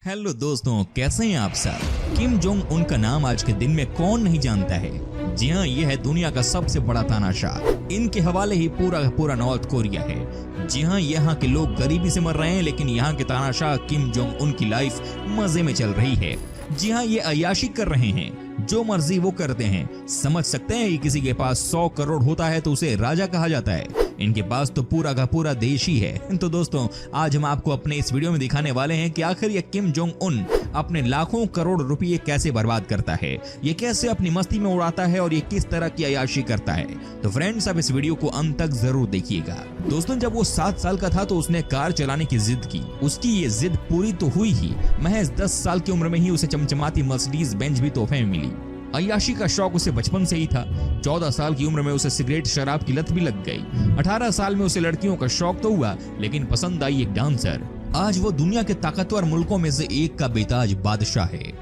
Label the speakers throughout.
Speaker 1: Hello दोस्तों, कैसे हैं आप सब। किम जोंग उन का नाम आज के दिन में कौन नहीं जानता है। जी हाँ, ये है दुनिया का सबसे बड़ा तानाशाह। इनके हवाले ही पूरा का पूरा नॉर्थ कोरिया है। जी हाँ, यहाँ के लोग गरीबी से मर रहे हैं, लेकिन यहाँ के तानाशाह किम जोंग उनकी लाइफ मजे में चल रही है। जी हाँ, ये अय्याशी कर रहे हैं, जो मर्जी वो करते हैं। समझ सकते हैं कि किसी के पास 100 करोड़ होता है तो उसे राजा कहा जाता है। इनके पास तो पूरा का पूरा देश ही है। तो दोस्तों, आज हम आपको अपने इस वीडियो में दिखाने वाले हैं कि आखिर ये किम जोंग उन अपने लाखों करोड़ रुपए कैसे बर्बाद करता है, ये कैसे अपनी मस्ती में उड़ाता है और ये किस तरह की अय्याशी करता है। तो फ्रेंड्स, आप इस वीडियो को अंत तक जरूर देखिएगा। दोस्तों, जब वो 7 साल का था तो उसने कार चलाने की जिद की। उसकी ये जिद पूरी तो हुई ही, महज 10 साल की उम्र में ही उसे चमचमाती मर्सिडीज बेंज भी तोहफे में मिली। अय्याशी का शौक उसे बचपन से ही था। 14 साल की उम्र में उसे सिगरेट शराब की लत भी लग गई। 18 साल में उसे लड़कियों का शौक तो हुआ, लेकिन पसंद आई एक डांसर। आज वो दुनिया के ताकतवर मुल्कों में से एक का बेताज बादशाह है।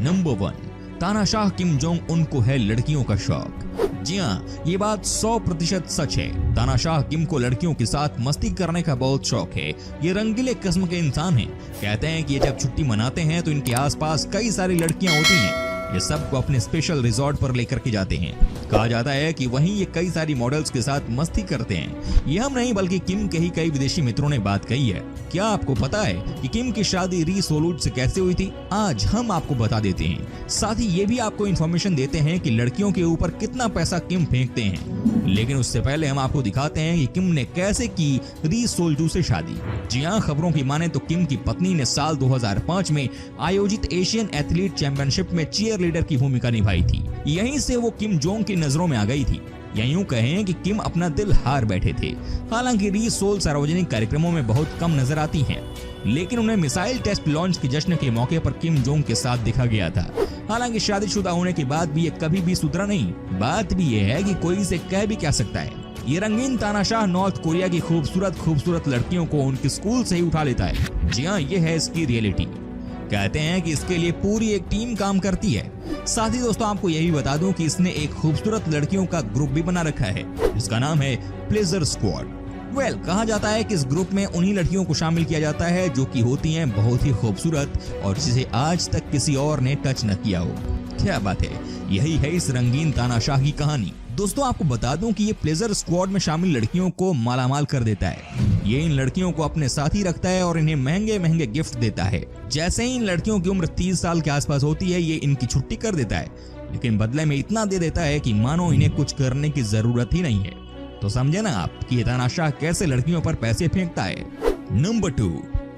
Speaker 1: नंबर 1, तानाशाह किम जोंग उन को है लड़कियों का शौक। जी हाँ, ये बात 100% सच है। तानाशाह किम को लड़कियों के साथ मस्ती करने का बहुत शौक है। ये रंगीले किस्म के इंसान हैं। कहते हैं कि ये जब छुट्टी मनाते हैं तो इनके आसपास कई सारी लड़कियां होती हैं। ये सबको अपने स्पेशल रिजॉर्ट पर लेकर के जाते हैं। कहा जाता है कि वहीं ये कई सारी मॉडल्स के साथ मस्ती करते हैं। ये हम नहीं बल्कि किम के ही कई विदेशी मित्रों ने बात कही है। क्या आपको पता है कि किम की शादी री सोलूट से कैसे हुई थी? आज हम आपको बता देते हैं। साथ ही ये भी आपको इन्फॉर्मेशन देते हैं कि लड़कियों के ऊपर कितना पैसा किम फेंकते हैं। लेकिन उससे पहले हम आपको दिखाते हैं कि किम ने कैसे की री सोल्जू से शादी। जी हाँ, खबरों की माने तो किम की पत्नी ने साल 2005 में आयोजित एशियन एथलीट चैंपियनशिप में चीयर लीडर की भूमिका निभाई थी। यहीं से वो किम जोंग की नजरों में आ गई थी, या यूं कहें कि किम अपना दिल हार बैठे थे। हालांकि री सोल सार्वजनिक कार्यक्रमों में बहुत कम नजर आती हैं, लेकिन उन्हें मिसाइल टेस्ट लॉन्च के जश्न के मौके पर किम जोंग के साथ दिखा गया था। हालांकि शादीशुदा होने के बाद भी ये कभी भी सुधरा नहीं। बात भी ये है कि कोई इसे कह भी क्या सकता है। ये रंगीन तानाशाह नॉर्थ कोरिया की खूबसूरत लड़कियों को उनके स्कूल से ही उठा लेता है। जी हाँ, ये है इसकी रियलिटी। कहते हैं कि इसके लिए पूरी एक टीम काम करती है। साथ ही दोस्तों, आपको यही बता दूं कि इसने एक खूबसूरत लड़कियों का ग्रुप भी बना रखा है, जिसका नाम है प्लेजर स्क्वाड। कहा जाता है कि इस ग्रुप में उन्हीं लड़कियों को शामिल किया जाता है जो कि होती हैं बहुत ही खूबसूरत और जिसे आज तक किसी और ने टच न किया हो। क्या बात है, यही है इस रंगीन तानाशाह की कहानी। दोस्तों, आपको बता दूं कि ये प्लेजर स्क्वाड में शामिल लड़कियों को मालामाल कर देता है। ये इन लड़कियों को अपने साथ ही रखता है और इन्हें महंगे महंगे गिफ्ट देता है। जैसे ही इन लड़कियों की उम्र 30 साल के आसपास होती है, ये इनकी छुट्टी कर देता है, लेकिन बदले में इतना दे देता है कि मानो इन्हें कुछ करने की जरूरत ही नहीं है। तो समझे ना आप कि ये तानाशाह कैसे लड़कियों पर पैसे फेंकता है। नंबर 2,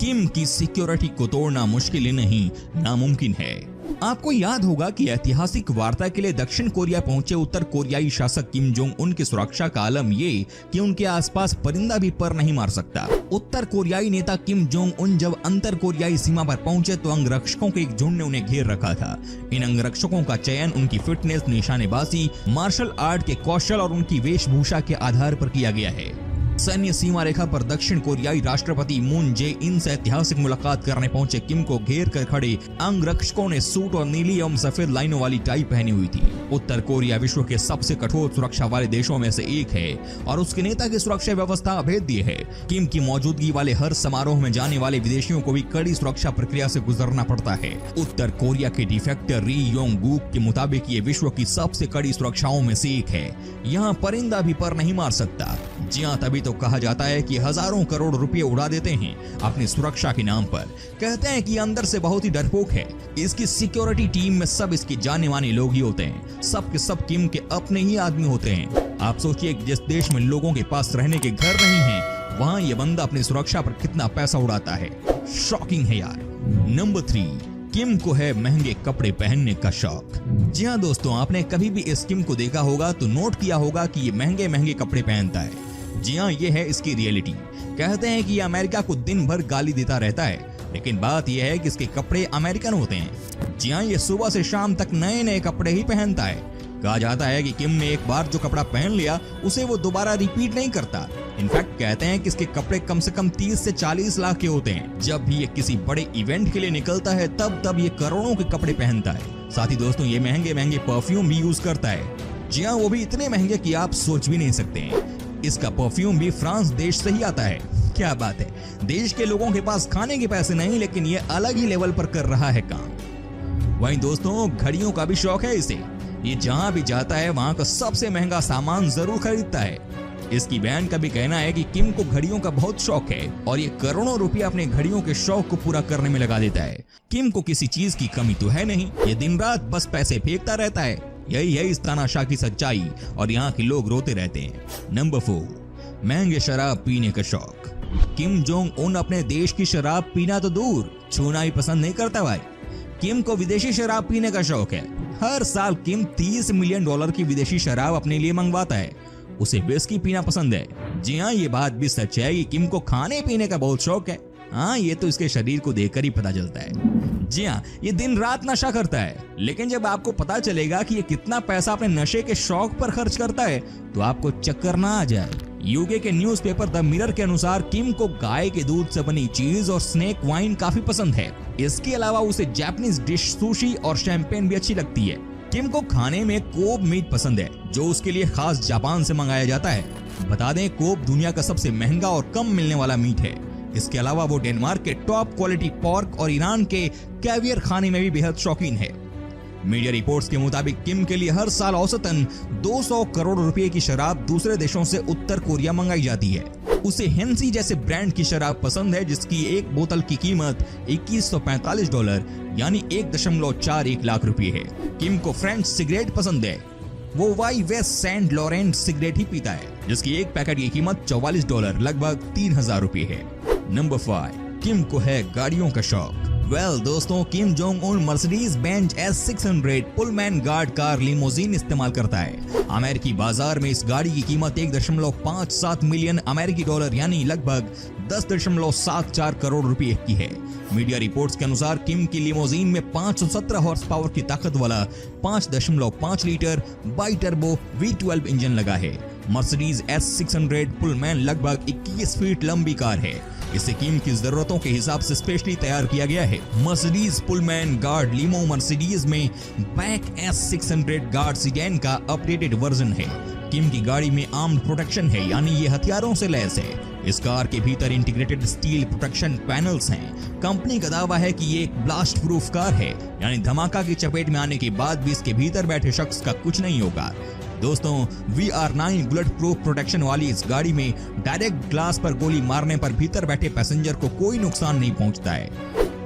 Speaker 1: किम की सिक्योरिटी को तोड़ना मुश्किल ही नहीं, नामुमकिन है। आपको याद होगा कि ऐतिहासिक वार्ता के लिए दक्षिण कोरिया पहुंचे उत्तर कोरियाई शासक किम जोंग उन की सुरक्षा का आलम ये कि उनके आसपास परिंदा भी पर नहीं मार सकता। उत्तर कोरियाई नेता किम जोंग उन जब अंतर कोरियाई सीमा पर पहुंचे तो अंगरक्षकों के एक झुंड ने उन्हें घेर रखा था। इन अंगरक्षकों का चयन उनकी फिटनेस, निशानेबाजी, मार्शल आर्ट के कौशल और उनकी वेशभूषा के आधार पर किया गया है। सैन्य सीमा रेखा पर दक्षिण कोरियाई राष्ट्रपति मून जे इन से ऐतिहासिक मुलाकात करने पहुंचे किम को घेर कर खड़े अंगरक्षकों ने सूट और नीली एवं सफेद लाइनों वाली टाई पहनी हुई थी। उत्तर कोरिया विश्व के सबसे कठोर सुरक्षा वाले देशों में से एक है और उसके नेता की सुरक्षा व्यवस्था अभेद्य है। किम की मौजूदगी वाले हर समारोह में जाने वाले विदेशियों को भी कड़ी सुरक्षा प्रक्रिया से गुजरना पड़ता है। उत्तर कोरिया के डिफेक्टर री योंग गुक के मुताबिक ये विश्व की सबसे कड़ी सुरक्षाओं में से एक है। यहाँ परिंदा भी पर नहीं मार सकता। जी हाँ, तभी तो कहा जाता है कि हजारों करोड़ रुपए उड़ा देते हैं अपनी सुरक्षा के नाम पर। कहते हैं कि अंदर से बहुत ही डरपोक है। इसकी सिक्योरिटी टीम में सब इसके जाने माने लोग ही होते हैं। सब के सब किम के अपने ही आदमी होते हैं। आप सोचिए कि जिस देश में लोगों के पास रहने के घर नहीं है, वहाँ ये बंदा अपनी सुरक्षा पर कितना पैसा उड़ाता है। शॉकिंग है यार। नंबर 3, किम को है महंगे कपड़े पहनने का शौक। जी हाँ दोस्तों, आपने कभी भी इस किम को देखा होगा तो नोट किया होगा कि ये महंगे महंगे कपड़े पहनता है। जी हाँ, ये है इसकी रियलिटी। कहते हैं कि ये अमेरिका को दिन भर गाली देता रहता है, लेकिन बात यह है कि इसके कपड़े अमेरिकन होते हैं। जी हाँ, ये सुबह से शाम तक नए नए कपड़े ही पहनता है। कहा जाता है कि किम ने एक बार जो कपड़ा पहन लिया उसे वो दोबारा रिपीट नहीं करता। इनफैक्ट कहते हैं कि इसके कपड़े कम से कम 30 से 40 लाख के होते हैं। जब भी ये किसी बड़े इवेंट के लिए निकलता है तब ये करोड़ों के कपड़े पहनता है। साथ ही दोस्तों, ये महंगे महंगे परफ्यूम भी यूज करता है। जी हाँ, वो भी इतने महंगे कि आप सोच भी नहीं सकते हैं। इसका परफ्यूम भी फ्रांस देश से ही आता है। क्या बात है, देश के लोगों के पास खाने के पैसे नहीं, लेकिन ये अलग ही लेवल पर कर रहा है काम। वहीं दोस्तों घड़ियों का भी शौक है इसे। ये जहां भी जाता है वहां का सबसे महंगा सामान जरूर खरीदता है। इसकी बहन का भी कहना है कि किम को घड़ियों का बहुत शौक है और ये करोड़ों रुपया अपने घड़ियों के शौक को पूरा करने में लगा देता है। किम को किसी चीज की कमी तो है नहीं, ये दिन रात बस पैसे फेंकता रहता है। यही है इस तानाशाह की सच्चाई और यहाँ के लोग रोते रहते हैं। नंबर 4, महंगे शराब पीने का शौक। किम जोंग उन अपने देश की शराब पीना तो दूर, छूना ही पसंद नहीं करता भाई। किम को विदेशी शराब पीने का शौक है। हर साल किम $30 मिलियन की विदेशी शराब अपने लिए मंगवाता है। उसे विस्की पीना पसंद है। जी हाँ, ये बात भी सच है कि किम को खाने पीने का बहुत शौक है। हाँ, ये तो इसके शरीर को देखकर ही पता चलता है। जी हाँ, ये दिन रात नशा करता है, लेकिन जब आपको पता चलेगा कि ये कितना पैसा अपने नशे के शौक पर खर्च करता है तो आपको चक्कर ना आ जाए। यूके के न्यूज़पेपर द मिरर के अनुसार किम को गाय के दूध से बनी चीज और स्नेक वाइन काफी पसंद है। इसके अलावा उसे जापानीज डिश सुशी और शैंपेन भी अच्छी लगती है। किम को खाने में कोब मीट पसंद है, जो उसके लिए खास जापान से मंगाया जाता है। बता दें, कोब दुनिया का सबसे महंगा और कम मिलने वाला मीट है। इसके अलावा वो डेनमार्क के टॉप क्वालिटी पोर्क और ईरान के कैवियर खाने में भी बेहद शौकीन है। मीडिया रिपोर्ट्स के मुताबिक किम के लिए हर साल औसतन 200 करोड़ रुपए की शराब दूसरे देशों से उत्तर कोरिया मंगाई जाती है। उसे हेंसी जैसे ब्रांड की शराब पसंद है, जिसकी एक बोतल की कीमत $2145 यानी 1.41 लाख रुपए है। किम को फ्रेंच सिगरेट पसंद है। वो Yves Saint Laurent cigarette ही पीता है, जिसकी एक पैकेट की कीमत $44 लगभग 3000 रुपए है। नंबर 5, किम को है गाड़ियों का शौक। दोस्तों, Kim Jong Un Mercedes Benz S600 Pullman guard car limousine इस्तेमाल करता है। अमेरिकी बाजार में इस गाड़ी की कीमत 1.57 मिलियन अमेरिकी डॉलर यानी लगभग 10.74 करोड़ रुपए की है। मीडिया रिपोर्ट्स के अनुसार किम की लिमोजीन में 517 हॉर्स पावर की ताकत वाला 5.5 litre by turbo V12 engine लगा है। मर्सिडीज S600 पुलमैन लगभग 21 फीट लंबी कार है। इसे किम की जरूरतों के हिसाब से स्पेशली तैयार किया गया है। Mercedes Pullman guard limo Mercedes में बैक S600 गार्ड सीडेन का अपडेटेड वर्जन है। किम की गाड़ी में आर्म्ड प्रोटेक्शन है, यानी ये हथियारों से लैस है। इस कार के भीतर इंटीग्रेटेड स्टील प्रोटेक्शन पैनल्स हैं। कंपनी का दावा है कि ये एक ब्लास्ट प्रूफ कार है, यानी धमाका की चपेट में आने के बाद भी इसके भीतर बैठे शख्स का कुछ नहीं होगा। दोस्तों, VR9 बुलेट प्रूफ प्रोटेक्शन वाली इस गाड़ी में डायरेक्ट ग्लास पर गोली मारने पर भीतर बैठे पैसेंजर को कोई नुकसान नहीं पहुंचता है।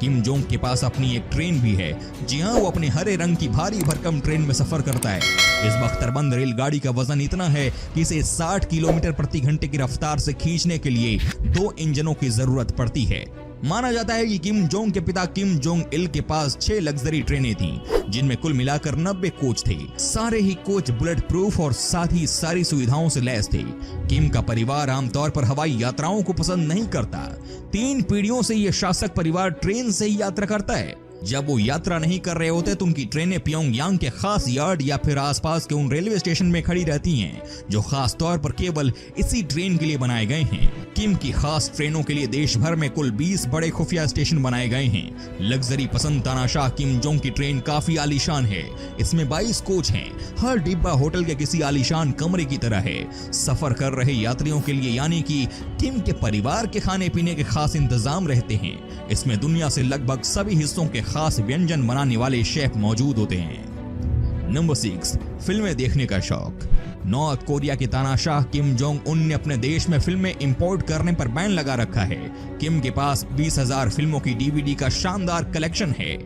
Speaker 1: किम जोंग के पास अपनी एक ट्रेन भी है। जी हाँ, वो अपने हरे रंग की भारी भरकम ट्रेन में सफर करता है। इस बख्तरबंद रेलगाड़ी का वजन इतना है कि इसे 60 किलोमीटर प्रति घंटे की रफ्तार से खींचने के लिए 2 इंजनों की जरूरत पड़ती है। माना जाता है कि किम जोंग के पिता किम जोंग इल के पास 6 लग्जरी ट्रेनें थीं, जिनमें कुल मिलाकर 90 कोच थे। सारे ही कोच बुलेट प्रूफ और साथ ही सारी सुविधाओं से लैस थे। किम का परिवार आमतौर पर हवाई यात्राओं को पसंद नहीं करता। 3 पीढ़ियों से यह शासक परिवार ट्रेन से ही यात्रा करता है। जब वो यात्रा नहीं कर रहे होते तो उनकी ट्रेनें प्योंगयांग के खास यार्ड या फिर आसपास के उन रेलवे स्टेशन में खड़ी रहती हैं, जो खास तौर पर केवल इसी ट्रेन के लिए बनाए गए हैं। किम की खास ट्रेनों के लिए देश भर में कुल 20 बड़े खुफिया स्टेशन बनाए गए हैं। लग्जरी पसंद तानाशाह किम जोंग की ट्रेन काफी आलीशान है। इसमें 22 कोच हैं। हर डिब्बा होटल के किसी आलीशान कमरे की तरह है। सफर कर रहे यात्रियों के लिए यानी कि किम के परिवार के खाने पीने के खास इंतजाम रहते हैं। इसमें दुनिया से लगभग सभी हिस्सों के खास व्यंजन बनाने वाले शेफ मौजूद होते हैं। नंबर 6, फिल्में देखने का शौक। नॉर्थ कोरिया के तानाशाह किम जोंग उन ने अपने देश में फिल्में इंपोर्ट करने पर बैन लगा रखा है। किम के पास 20,000 फिल्मों की DVD का शानदार कलेक्शन है।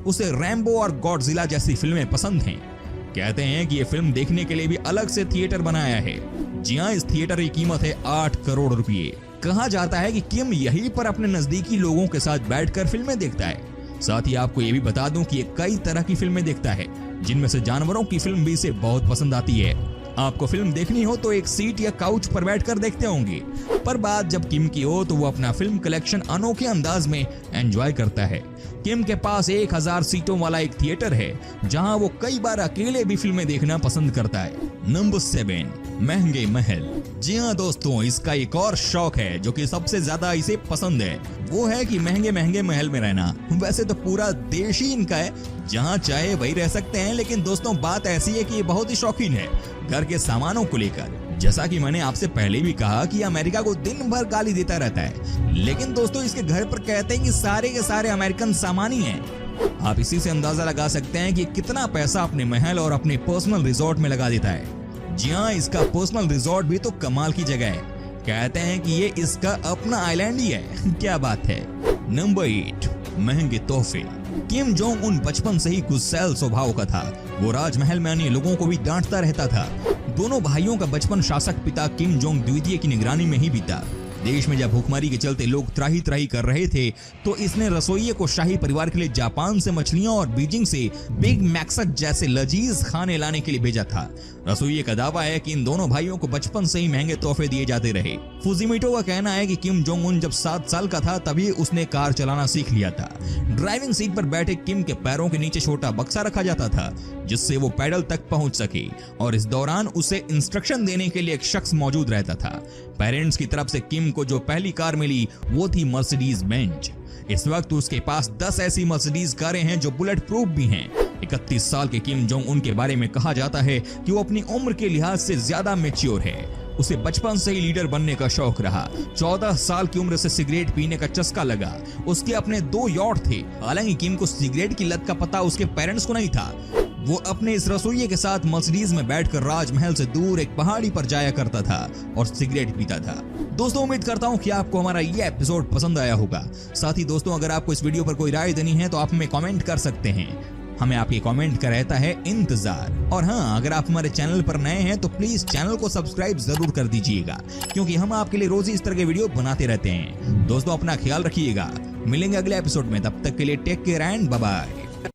Speaker 1: उसे रैम्बो और गॉडजिला जैसी फिल्में पसंद हैं। कहते हैं कि ये फिल्म देखने के लिए भी अलग से थिएटर बनाया है। जी हाँ, इस थिएटर की कीमत है 8 करोड़ रुपए। कहा जाता है कि किम यहीं पर अपने नजदीकी लोगों के साथ बैठकर फिल्में देखता है। साथ ही आपको ये भी बता दूं कि ये कई तरह की फिल्में देखता है, जिनमें से जानवरों की फिल्म भी इसे बहुत पसंद आती है। आपको फिल्म देखनी हो तो एक सीट या काउच पर बैठकर देखते होंगे, पर बात जब किम की हो तो वो अपना फिल्म कलेक्शन अनोखे अंदाज में एंजॉय करता है। किम के पास 1000 सीटों वाला एक थिएटर है, जहां वो कई बार अकेले भी फिल्में देखना पसंद करता है। नंबर 7, महंगे महल। जी हाँ दोस्तों, इसका एक और शौक है जो कि सबसे ज्यादा इसे पसंद है, वो है कि महंगे महंगे महल में रहना। वैसे तो पूरा देश ही इनका है, जहाँ चाहे वही रह सकते हैं, लेकिन दोस्तों बात ऐसी है कि ये बहुत ही शौकीन है घर के सामानों को लेकर। जैसा कि मैंने आपसे पहले भी कहा कि अमेरिका को दिन भर गाली देता रहता है, लेकिन दोस्तों इसके घर पर कहते हैं कि सारे के सारे अमेरिकन सामानी हैं। आप इसी से अंदाजा लगा सकते हैं कि कितना पैसा अपने महल और अपने पर्सनल रिजॉर्ट में लगा देता है। जी हाँ, इसका पर्सनल रिजॉर्ट भी तो कमाल की जगह है। कहते हैं कि ये इसका अपना आइलैंड ही है। क्या बात है। नंबर 8, महंगे तोहफे। किम जोंग उन बचपन से ही गुस्सैल स्वभाव का था। वो राजमहल में अन्य लोगों को भी डांटता रहता था। दोनों भाइयों का बचपन शासक पिता किम जोंग द्वितीय की निगरानी में ही बीता। देश में जब भूखमरी के चलते लोग त्राही त्राही कर रहे थे, तो इसने रसोइये को शाही परिवार के लिए जापान से मछलियां और बीजिंग से बिग मैक्सक जैसे लजीज खाने लाने के लिए भेजा था। रसोइये का दावा है कि इन दोनों भाइयों को बचपन से ही महंगे तोहफे दिए जाते रहे। फुजिमिटो का कहना है कि किम जोंग उन जब 7 साल का था तभी उसने कार चलाना सीख लिया था। ड्राइविंग सीट पर बैठे किम के पैरों के नीचे छोटा बक्सा रखा जाता था जिससे वो पैडल तक पहुंच सके, और इस दौरान उसे इंस्ट्रक्शन देने के लिए एक शख्स मौजूद रहता था। पेरेंट्स की तरफ से किम को जो पहली कार मिली वो थी मर्सिडीज बेंज। इस वक्त उसके पास 10 ऐसी मर्सिडीज कारें हैं जो बुलेट प्रूफ भी हैं। 31 साल के किम जोंग उन के बारे में कहा जाता है कि वो अपनी उम्र के लिहाज से ज्यादा मैच्योर है। उसे बचपन से ही लीडर बनने का शौक रहा। 14 साल की उम्र से सिगरेट पीने का चस्का लगा। उसके अपने 2 यॉट थे। हालांकि किम को सिगरेट की लत का पता उसके पेरेंट्स को नहीं था। वो अपने इस रसोइये के साथ मर्सिडीज में बैठकर राजमहल से दूर एक पहाड़ी पर जाया करता था और सिगरेट पीता था। दोस्तों, उम्मीद करता हूँ कि आपको हमारा ये एपिसोड पसंद आया होगा। साथ ही दोस्तों, अगर आपको इस वीडियो पर कोई राय देनी है तो आप हमें कमेंट कर सकते हैं। हमें आपके कमेंट का रहता है इंतजार। और हाँ, अगर आप हमारे चैनल पर नए हैं तो प्लीज चैनल को सब्सक्राइब जरूर कर दीजिएगा, क्योंकि हम आपके लिए रोज इस तरह के वीडियो बनाते रहते हैं। दोस्तों, अपना ख्याल रखिएगा। मिलेंगे अगले एपिसोड में। तब तक के लिए take care and bye bye.